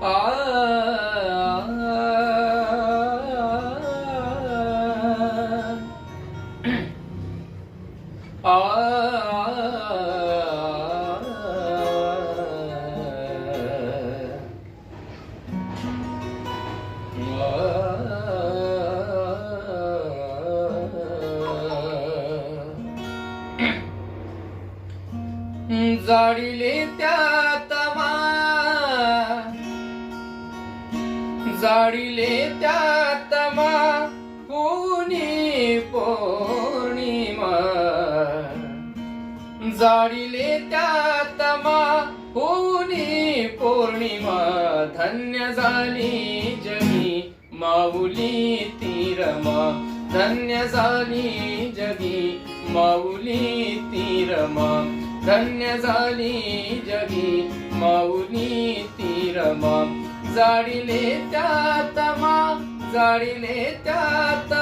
आ जाडिले त्यात जाडिले त्यात कोणी पौर्णिमा जाडिले त्यात कोणी पौर्णिमा धन्य झाली जगी माऊली तीरमा धन्य झाली जगी माऊली तीरमा धन्य झाली जगी माऊली तीरमा जाडिले त्यात जाडिले त्यात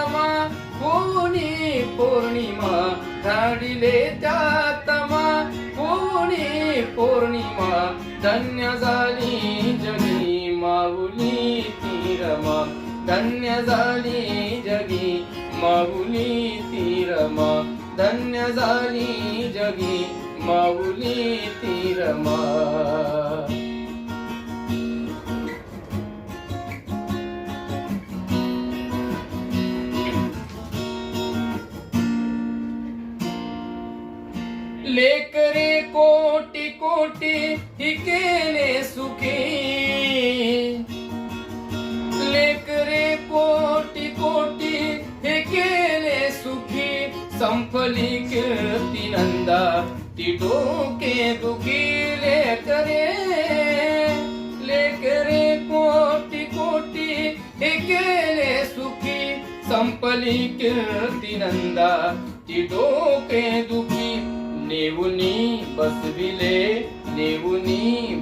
कोणी पौर्णिमा जाडिले त्यात कोणी पौर्णिमा धन्य झाली जगी माऊली तीरमा धन्य झाली जगी माऊली तीरमा धन्य झाली जगी माऊली तीरमा लेकरे कोटी कोटी ही केले सुखी लेकरे कोटी कोटी हे केले सुखी संपली कीर्ती नंदा ती डोके दुखी लेकरे लेकरे कोटी कोटी हे केले सुखी संपली कीर्ती नंदा ती डोके दुखी नेवुनी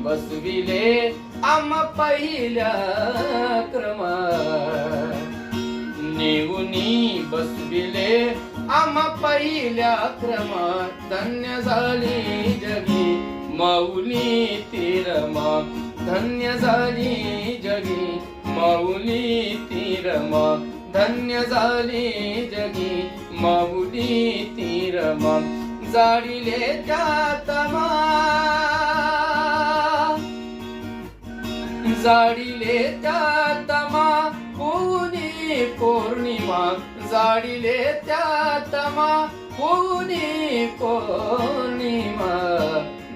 बसविले आम पहिल्या क्रमा नेवुनी बसविले आम पहिल्या क्रमा धन्य झाली जगी माऊली तीरमा धन्य झाली जगी माऊली तीरमा धन्य झाली जगी माऊली तीरमा जाडिले त्यात जाडिले त्यात कोणी पौर्णिमा जाडिले त्यात कोणी पौर्णिमा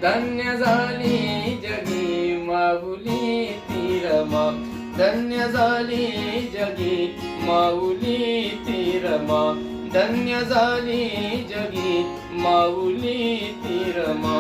धन्य झाली जगी माऊली तीरमा धन्य झाली जगी माऊली तीरमा धन्य झाली जगी माऊली तीरमा